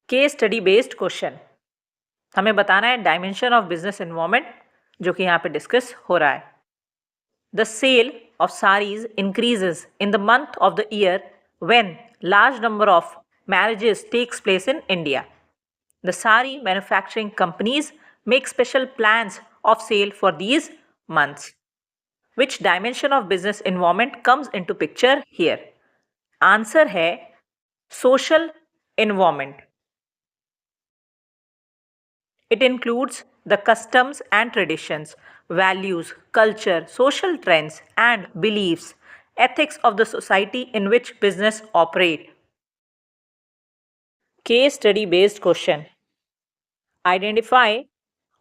Case study based question हमें बताना है डायमेंशन ऑफ बिजनेस एनवायरनमेंट जो कि यहाँ पे डिस्कस हो रहा है. The sale of sarees increases in the month of the year when large number of marriages takes place in India. The saree manufacturing companies make special plans of sale for these months. Which dimension of business environment comes into picture here? Answer है social environment. It includes the customs and traditions, values, culture, social trends and beliefs, ethics of the society in which business operate. Case study based question. Identify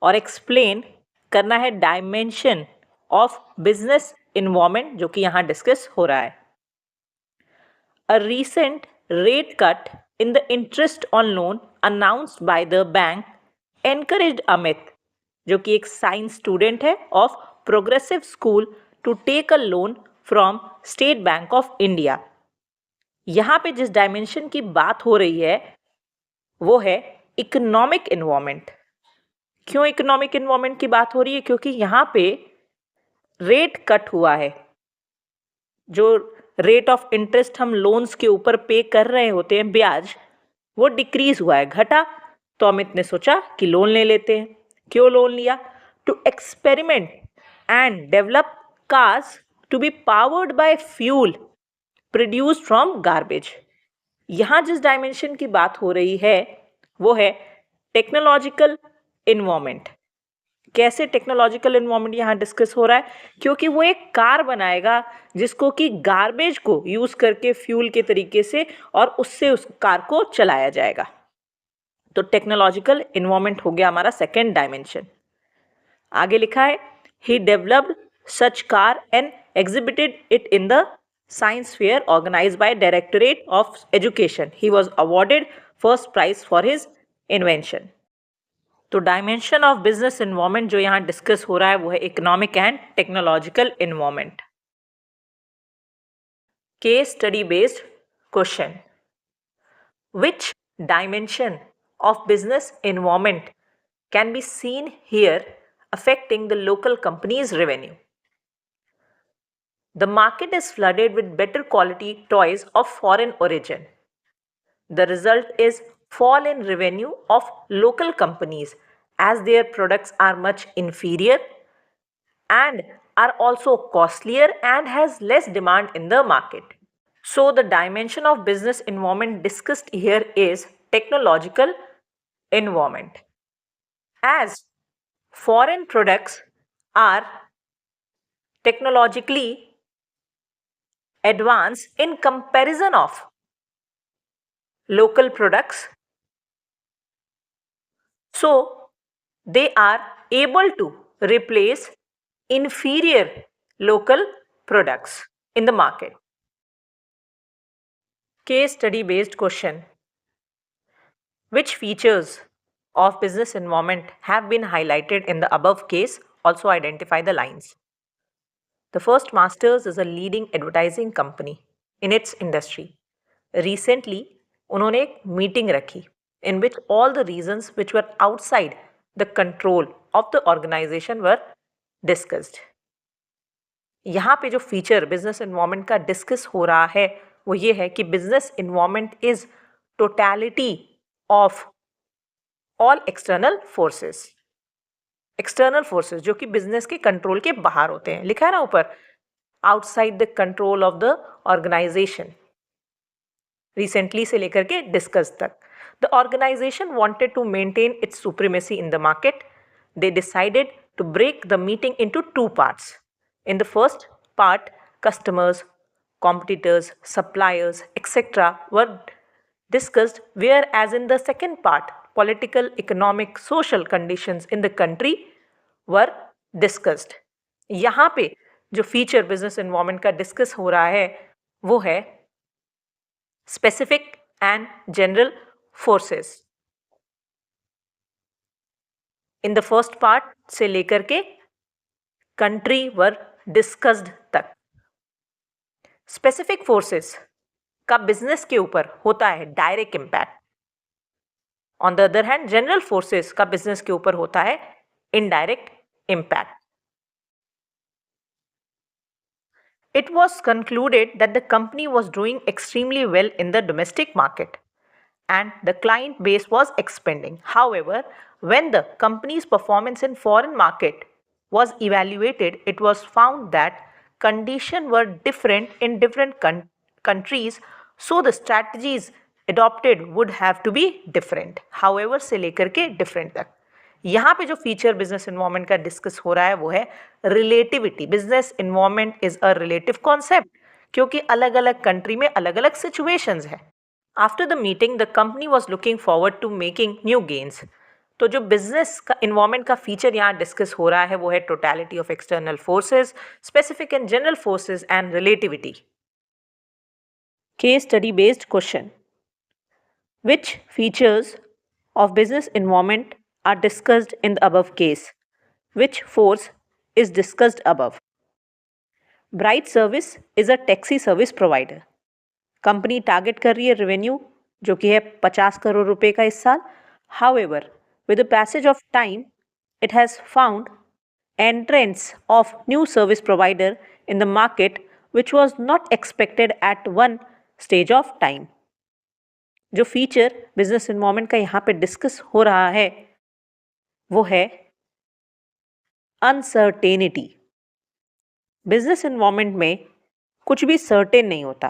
और explain करना है dimension of business environment जो कि यहाँ discuss हो रहा है. A recent rate cut in the interest on loan announced by the bank encouraged Amit, जो कि एक साइंस स्टूडेंट है of progressive school, to take a loan from State Bank of India. यहाँ पे जिस डायमेंशन की बात हो रही है वो है इकोनॉमिक इन्वायरमेंट. क्यों इकोनॉमिक इन्वायरमेंट की बात हो रही है? क्योंकि यहाँ पे रेट कट हुआ है. जो रेट ऑफ इंटरेस्ट हम लोन्स के ऊपर पे कर रहे होते हैं ब्याज, वो डिक्रीज हुआ है, घटा. तो अमित ने सोचा कि लोन ले लेते हैं. क्यों लोन लिया? To experiment and develop cars to be powered by fuel produced from garbage. यहाँ जिस डायमेंशन की बात हो रही है वो है टेक्नोलॉजिकल इन्वायरमेंट. कैसे टेक्नोलॉजिकल इन्वायरमेंट यहाँ डिस्कस हो रहा है? क्योंकि वो एक कार बनाएगा जिसको कि गार्बेज को यूज करके फ्यूल के तरीके से और उससे उस कार को चलाया जाएगा. तो टेक्नोलॉजिकल इन्वायरमेंट हो गया हमारा सेकेंड डायमेंशन. आगे लिखा है he developed such car and exhibited it in the science fair organised by directorate of education. He was awarded first prize for his invention. तो डायमेंशन ऑफ बिजनेस इन्वायरमेंट जो यहाँ discuss हो रहा है वो है economic and technological environment. Case study based question. Which dimension of business environment can be seen here affecting the local company's revenue? The market is flooded with better quality toys of foreign origin. The result is fall in revenue of local companies as their products are much inferior and are also costlier and has less demand in the market. So the dimension of business environment discussed here is technological environment. As foreign products are technologically advanced in comparison of local products, so they are able to replace inferior local products in the market. Case study based question. Which features of business environment have been highlighted in the above case? Also identify the lines. The first, Masters is a leading advertising company in its industry. Recently, उन्होंने एक meeting रखी in which all the reasons which were outside the control of the organization were discussed. यहाँ पे जो feature business environment का discuss हो रहा है वो ये है कि business environment is totality of all external forces. External forces जो कि बिजनेस के कंट्रोल के बाहर होते हैं. लिखा है ना ऊपर, outside the control of the organisation. Recently से लेकर के डिस्कस तक. The organisation wanted to maintain its supremacy in the market. They decided to break the meeting into two parts. In the first part, customers, competitors, suppliers, etc. were discussed, whereas in the second part, political, economic, social conditions in the country were discussed. यहाँ पे जो feature business environment का discuss हो रहा है वो है specific and general forces. In the first part से लेकर के कंट्री वर डिस्कस्ड तक. स्पेसिफिक फोर्सेस का बिजनेस के ऊपर होता है direct impact. On the other hand general forces का बिजनेस के ऊपर होता है indirect impact. It was concluded that the company was doing extremely well in the domestic market and the client base was expanding. However, when the company's performance in foreign market was evaluated, it was found that conditions were different in different countries, so the strategies adopted would have to be different. However से लेकर के different तक. यहाँ पे जो feature business environment का discuss हो रहा है वो है relativity. Business environment is a relative concept क्योंकि अलग अलग कंट्री में अलग अलग सिचुएशंस है. After the meeting the company was looking forward to making new gains. तो जो बिजनेस का इन्वायरमेंट का फीचर यहाँ डिस्कस हो रहा है वो है totality of external forces, specific and general forces and relativity. Case study based question. Which features of business environment are discussed in the above case? Which force is discussed above? Bright Service is a taxi service provider. Company target कर रही है revenue जो कि है 50 करोड़ रुपए का इस साल. However, with the passage of time, it has found entrance of new service provider in the market which was not expected at one stage of time. जो फीचर बिजनेस इन्वायरमेंट का यहाँ पे डिस्कस हो रहा है वो है अनसर्टेनिटी. बिजनेस इन्वायरमेंट में कुछ भी सर्टेन नहीं होता.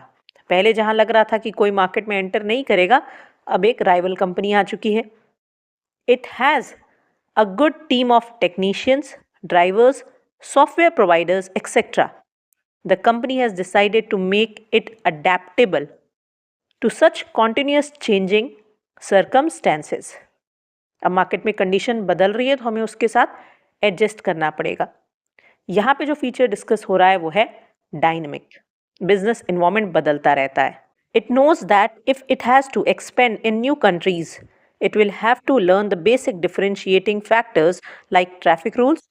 पहले जहाँ लग रहा था कि कोई मार्केट में एंटर नहीं करेगा, अब एक राइवल कंपनी आ चुकी है. It has a good team of technicians, drivers, software providers etcetera. The company has decided to make it adaptable to such continuous changing circumstances. अब मार्केट में कंडीशन बदल रही है तो हमें उसके साथ एडजस्ट करना पड़ेगा. यहाँ पे जो फीचर डिस्कस हो रहा है वो है डायनेमिक. बिजनेस इन्वायरमेंट बदलता रहता है. It knows that if it has to expand in new countries it will have to learn the basic differentiating factors like traffic rules,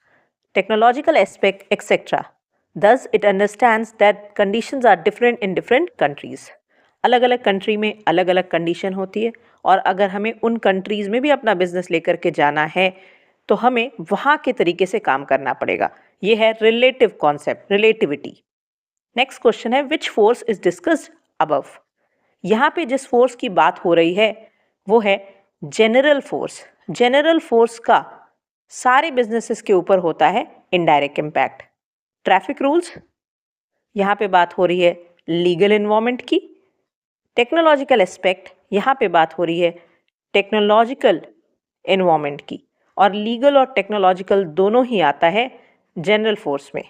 technological aspect, etc. Thus, it understands that conditions are different in different countries. अलग अलग country में अलग अलग condition होती है और अगर हमें उन कंट्रीज़ में भी अपना बिजनेस लेकर के जाना है तो हमें वहाँ के तरीके से काम करना पड़ेगा. ये है relative concept, relativity. Next question है which force is discussed above. यहाँ पे जिस फोर्स की बात हो रही है वो है जनरल फोर्स. जनरल फोर्स का सारे बिजनेसेस के ऊपर होता है इनडायरेक्ट इम्पैक्ट. ट्रैफिक रूल्स, यहाँ पे बात हो रही है लीगल इन्वायरमेंट की. टेक्नोलॉजिकल एस्पेक्ट, यहाँ पे बात हो रही है टेक्नोलॉजिकल एनवायरनमेंट की. और लीगल और टेक्नोलॉजिकल दोनों ही आता है जनरल फोर्स में.